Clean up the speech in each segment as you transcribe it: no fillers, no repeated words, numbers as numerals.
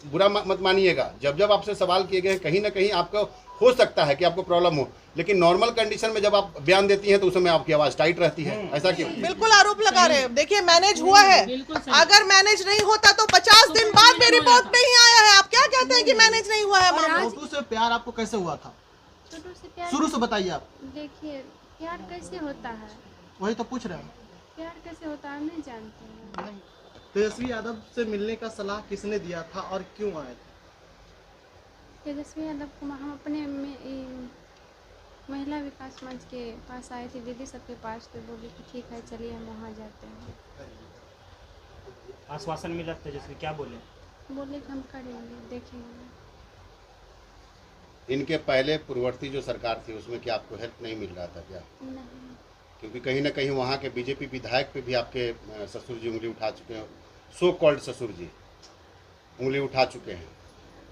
बुरा मत मानिएगा, जब जब आपसे सवाल किए गए हैं कहीं ना कहीं आपको हो सकता है कि आपको प्रॉब्लम हो, लेकिन नॉर्मल कंडीशन में जब आप बयान देती हैं तो उस समय आपकी आवाज़ टाइट रहती है, ऐसा क्यों? बिल्कुल आरोप लगा रहे हैं। देखिए मैनेज हुआ है, अगर मैनेज नहीं होता तो 50 दिन बाद भी रिपोर्ट नहीं आया है। आप क्या कहते हैं कि मैनेज नहीं हुआ है मामला? छोटू से प्यार आपको कैसे हुआ था? छोटू से प्यार, शुरू से बताइए आप। देखिए प्यार कैसे होता है, वही तो पूछ रहे हैं। प्यार कैसे होता है नहीं जानते हैं। तेजस्वी यादव से मिलने का सलाह किसने दिया था और क्यों आए थे? तेजस्वी यादव को हम अपने महिला विकास मंच के पास आए थे, दीदी सबके पास, तो बोले कि ठीक है चलिए हम वहाँ जाते हैं। आश्वासन मिला तेजस्वी, क्या बोले? बोले कि हम करेंगे, देखेंगे। इनके पहले पूर्ववर्ती जो सरकार थी उसमें क्या आपको हेल्प नहीं मिल रहा था क्या? नहीं, क्योंकि कहीं ना कहीं वहाँ के बीजेपी विधायक पे भी आपके ससुर जी उंगली उठा चुके हैं, सो कॉल्ड ससुर जी उंगली उठा चुके हैं।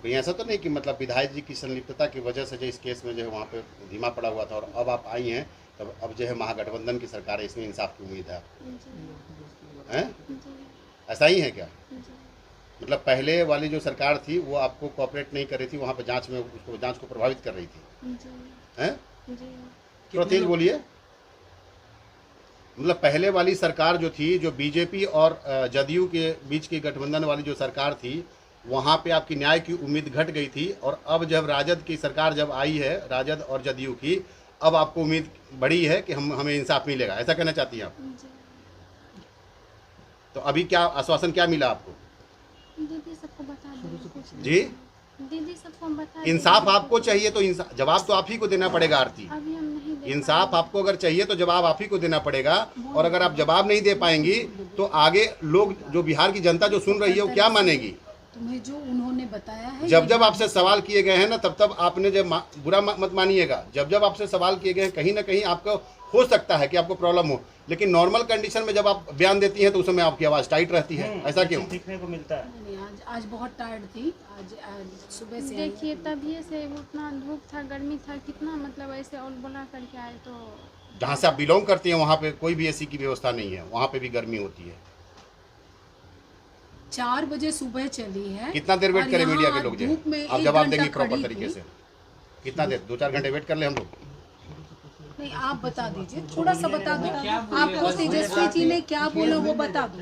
कहीं ऐसा तो नहीं कि मतलब विधायक जी की संलिप्तता की वजह से जो इस केस में जो है वहाँ पे धीमा पड़ा हुआ था और अब आप आई हैं तब अब जो है महागठबंधन की सरकार है, इसमें इंसाफ की उम्मीद है हैं? ऐसा ही है क्या? मतलब पहले वाली जो सरकार थी वो आपको कोऑपरेट नहीं कर रही थी, वहाँ पे जांच में उसको जांच को प्रभावित कर रही थी हैं? थोड़ा तेज बोलिए। मतलब पहले वाली सरकार जो थी, जो बीजेपी और जदयू के बीच की गठबंधन वाली जो सरकार थी, वहाँ पे आपकी न्याय की उम्मीद घट गई थी, और अब जब राजद की सरकार जब आई है, राजद और जदयू की, अब आपको उम्मीद बढ़ी है कि हमें इंसाफ मिलेगा, ऐसा कहना चाहती हैं आप? तो अभी क्या आश्वासन क्या मिला आपको? दीदी सबको बता देंगे। जी, दीदी सबको हम बता इंसाफ आपको चाहिए तो जवाब तो आप ही को देना पड़ेगा आरती। अभी हम नहीं दे इंसाफ आपको अगर चाहिए तो जवाब आप ही को देना पड़ेगा, और अगर आप जवाब नहीं दे पाएंगी तो आगे लोग, जो बिहार की जनता जो सुन रही है, वो क्या मानेगी? तुम्हें जो उन्होंने बताया है, जब जब आपसे सवाल किए गए हैं ना, तब तब आपने जब बुरा मत मानिएगा, जब जब आपसे सवाल किए गए हैं कहीं ना कहीं आपको हो सकता है कि आपको प्रॉब्लम हो, लेकिन नॉर्मल कंडीशन में जब आप बयान देती हैं तो उस समय आपकी आवाज़ टाइट रहती है, ऐसा क्यों? देखने को मिलता है। नहीं, आज बहुत टायर्ड थी, आज सुबह से देखिए तभी से उतना धूप था, गर्मी था, कितना मतलब ऐसे और बोला करके आए। तो जहाँ से आप बिलोंग करती हैं वहाँ पे कोई भी एसी की व्यवस्था नहीं है, वहाँ पे भी गर्मी होती है। 4 बजे सुबह चली है। कितना देर वेट और करें मीडिया यहाँ के लोग जो धूप में है? आप 1 जवाब घंटा देंगे प्रॉपर खड़ी तरीके थी। से? कितना देर, 2-4 घंटे वेट कर ले हम लोग? नहीं, आप बता दीजिए, थोड़ा सा बता दो। आपको तेजस्वी जी ने क्या बोला वो बता दो।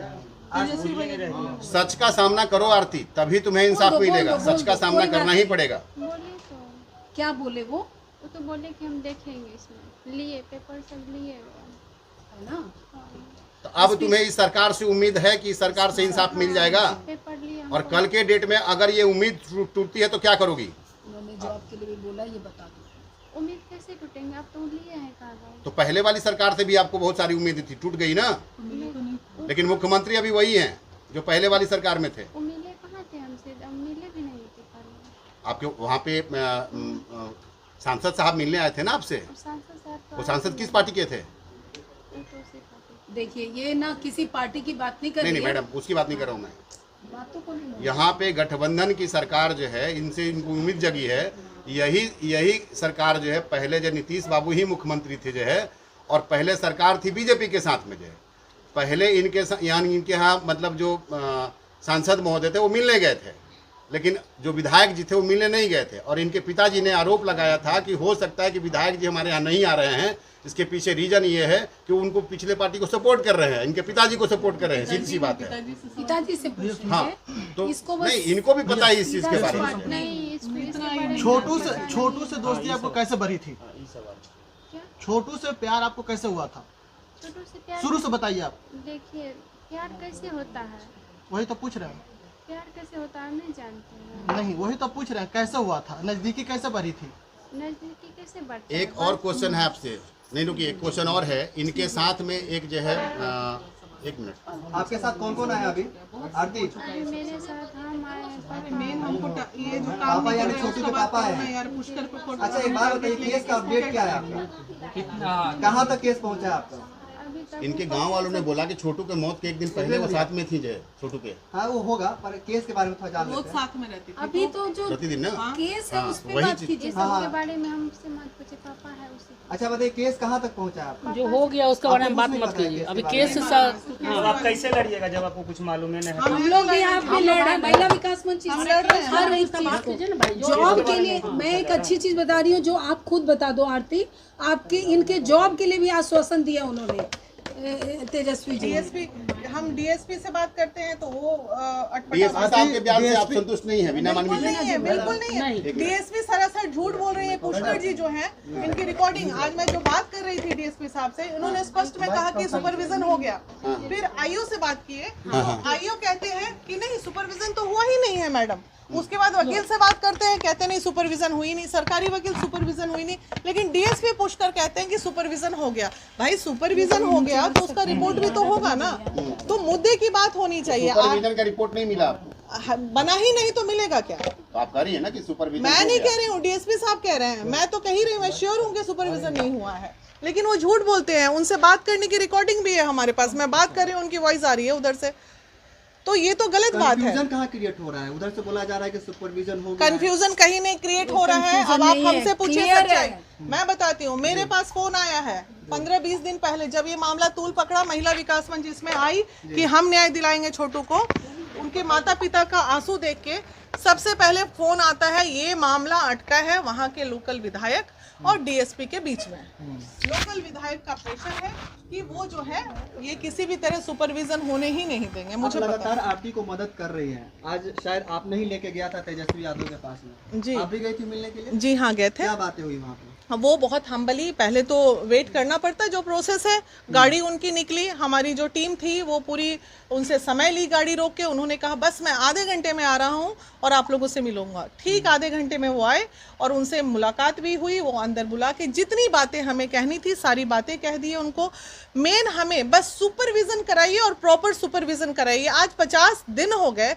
सच का सामना करो आरती, तभी तुम्हें इंसाफ बोल दो, मिलेगा। बोल दो, सच का कोई सामना बात करना ही पड़ेगा। बोले तो क्या बोले वो तो बोले कि हम देखेंगे, इसमें लिए पेपर सब लिए है ना? तो अब तुम्हें इस सरकार से उम्मीद है कि इस सरकार से इंसाफ मिल जाएगा? पेपर लिए और कल के डेट में अगर ये उम्मीद टूटती है तो क्या करोगी? उन्होंने जो आपके लिए बोला ये बता दो। उम्मीद कैसे टूटेंगे? आप तो लिए हैं कागज। तो पहले वाली सरकार से भी आपको बहुत सारी उम्मीद थी, टूट गई ना? लेकिन मुख्यमंत्री अभी वही हैं जो पहले वाली सरकार में थे। वो मिले कहाँ थे हमसे? हम मिले भी नहीं थे कल। आपके वहाँ पे सांसद साहब मिलने आए थे ना आपसे? सांसद साहब तो वो सांसद किस पार्टी के थे? देखिए, ये ना किसी पार्टी की बात नहीं कर नहीं रही नहीं है। मैडम, उसकी बात नहीं कर रहा हूँ मैं। बातों को नहीं। यहाँ पे गठबंधन की सरकार जो है, इनसे इनको उम्मीद जगी है। यही सरकार जो है, पहले जो नीतीश बाबू ही मुख्यमंत्री थे जो है, और पहले सरकार थी बीजेपी के साथ में जो है, पहले इनके यहाँ मतलब जो सांसद महोदय थे वो मिलने गए थे, लेकिन जो विधायक जी थे वो मिलने नहीं गए थे। और इनके पिताजी ने आरोप लगाया था कि हो सकता है कि विधायक जी हमारे यहाँ नहीं आ रहे हैं, इसके पीछे रीजन ये है कि उनको पिछले पार्टी को सपोर्ट कर रहे हैं, इनके पिताजी को सपोर्ट कर रहे हैं, सीधी सी बात है। पिताजी से पूछिए। हाँ, तो इसको नहीं, इनको भी पता है इस चीज के बारे में। नहीं, इसके बारे में छोटू से दोस्ती आपको कैसे बढ़ी थी? क्या? छोटू से प्यार आपको कैसे हुआ था? छोटू से प्यार, शुरू से बताइए आप। देखिए प्यार कैसे होता है, वही तो पूछ रहे हैं। प्यार कैसे होता है नहीं जानते हैं। नहीं, वही तो पूछ रहे हैं, कैसे हुआ था? नजदीकी कैसे बढ़ी थी? नजदीकी कैसे बढ़ता है? एक और क्वेश्चन है आपसे, नहीं रुकिए, एक क्वेश्चन और है। इनके साथ में एक जो है 1 मिनट, आपके साथ कौन कौन आया अभी? आरती, अभी मेरे साथ हम आए हैं। मेन हमको ये जो काम पापा यानी है, छोटू उसका के पापा बात है। करना यार, पुष्कर को फोटो अच्छा एक बात बताइए, केस का अपडेट क्या है आपका? कहाँ तक केस पहुँचा है आपका? अभी तब इनके वो गांव वालों ने बोला कि छोटू के मौत के एक दिन पहले वो साथ में थी जय छोटू के हाँ वो होगा, पर केस के बारे में थोड़ा जान रोज लेते हैं। साथ में रहती थी। अभी तो जो प्रतिदिन ना केस है हाँ, उस पे वही बात चीज। कीजिए। इस हाँ, सब हाँ। के बारे में हमसे मत पूछे, पापा है उसी अच्छा बताइए, केस कहाँ तक पहुँचा है आपका? जो हो गया उसके बारे में बात मत कीजिए। अभी केस अब आप कैसे लड़िएगा जब आपको कुछ मालूम ही नहीं है? हम लोग भी यहाँ पे लड़ रहे हैं, महिला विकास मंच हम लड़ रहे हैं। हर एक चीज को जॉब के लिए। मैं एक अच्छी चीज बता रही हूँ जो आप खुद बता दो आरती, आपके इनके जॉब के लिए भी आश्वासन दिया उन्होंने तेजस्वी जी। डीएसपी, हम डीएसपी से बात करते हैं तो वो अटपटा डीएसपी साहब के बयान से आप संतुष्ट नहीं है? बिना बिल्कुल मानवीय नहीं है, बिल्कुल नहीं है। डीएसपी सरासर झूठ बोल रहे हैं। पुष्कर जी जो हैं, इनकी रिकॉर्डिंग आज मैं जो बात कर रही थी डीएसपी साहब से, उन्होंने स्पष्ट में कहा कि सुपरविजन हो गया। फिर आईओ से बात किए, आईओ कहते हैं कि नहीं सुपरविजन तो हुआ ही नहीं है मैडम। उसके बाद वकील से बात करते हैं, कहते नहीं सुपरविजन हुई नहीं, सरकारी वकील सुपरविजन हुई नहीं, लेकिन डीएसपी पुष्कर कहते हैं कि सुपरविजन हो गया। भाई सुपरविजन हो गया तो उसका रिपोर्ट भी तो होगा ना, तो मुद्दे की बात होनी चाहिए। सुपरविजन का रिपोर्ट नहीं मिला आपको? बना ही नहीं तो मिलेगा क्या? तो आप कह रही है ना कि सुपरविजन मैं हो नहीं गया। कह रही हूँ, डीएसपी साहब कह रहे हैं। मैं तो कह ही रही हूँ, मैं श्योर हूँ कि सुपरविजन नहीं हुआ है, लेकिन वो झूठ बोलते हैं। उनसे बात करने की रिकॉर्डिंग भी है हमारे पास, मैं बात कर रही हूँ, उनकी वॉइस आ रही है उधर से, तो ये तो गलत बात है। कंफ्यूजन कहाँ क्रिएट हो रहा है? उधर से बोला जा रहा है कि सुपरविजन हो गया। कंफ्यूजन कहीं नहीं क्रिएट हो रहा है। अब आप हमसे पूछिए सच्चाई, मैं बताती हूँ। मेरे पास फोन आया है 15-20 दिन पहले, जब ये मामला तूल पकड़ा, महिला विकास मंच इसमें आई कि हम न्याय दिलाएंगे छोटू को। उनके माता पिता का आंसू देख के सबसे पहले फोन आता है, ये मामला अटका है वहाँ के लोकल विधायक और डीएसपी के बीच में। लोकल विधायक का प्रेशर है कि वो जो है ये किसी भी तरह सुपरविजन होने ही नहीं देंगे। आप मुझे पता लगातार आरती को मदद कर रही हैं। आज शायद आप नहीं लेके गया था तेजस्वी यादव के पास में, जी आप भी गई थी मिलने के लिए? जी हाँ गए थे। क्या बातें हुई वहाँ पे? वो बहुत हम्बली, पहले तो वेट करना पड़ता है जो प्रोसेस है। गाड़ी उनकी निकली, हमारी जो टीम थी वो पूरी उनसे समय ली गाड़ी रोक के। उन्होंने कहा बस मैं आधे घंटे में आ रहा हूँ और आप लोगों से मिलूंगा। ठीक आधे घंटे में वो आए और उनसे मुलाकात भी हुई। वो अंदर बुला के जितनी बातें हमें कहनी थी सारी बातें कह दी उनको। मेन हमें बस सुपरविजन कराइए और प्रॉपर सुपरविजन कराइए। आज 50 दिन हो गए।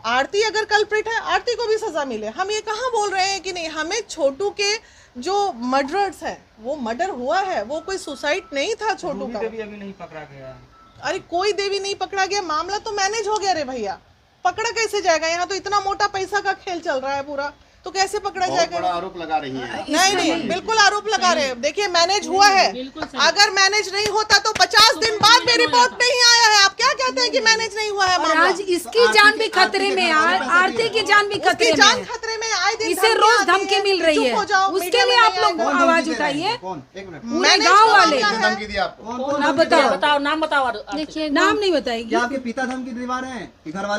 आरती अगर कल्प्रिट है, आरती को भी सजा मिले। हम ये कहाँ बोल रहे हैं कि नहीं। हमें छोटू के जो मर्डरर्स है, वो मर्डर हुआ है, वो कोई सुसाइड नहीं था छोटू का। देवी अभी नहीं पकड़ा गया। अरे कोई देवी नहीं पकड़ा गया, मामला तो मैनेज हो गया रे भैया। पकड़ा कैसे जाएगा? यहाँ तो इतना मोटा पैसा का खेल चल रहा है पूरा, तो कैसे पकड़ा बहुत जाएगा? बड़ा आरोप लगा रही है। नहीं, बिल्कुल आरोप लगा रहे हैं। देखिए मैनेज हुआ है, अगर मैनेज नहीं होता तो 50 दिन बाद में रिपोर्ट नहीं आया है। आप क्या कहते हैं कि मैनेज नहीं हुआ है और मामला? आज इसकी जान भी खतरे में है, आरती की जान भी उसकी खतरे में जान है। खतरे में आए दिन इसे धमकी रोज आती धमकी है मिल कि रही चुप है, हो जाओ, उसके मीडिया लिए में आप नहीं लोग आएगा। आवाज उठाइए। कौन? एक मिनट। पूरे मैंने गांव जो वाले मामला है- धमकी दी आपको? कौन ना बताओ, बताओ, नाम बताओ। देखिए नाम नहीं बताएगी। क्या आपके पिता धमकी दिलवा रहे हैं कि घर वाले?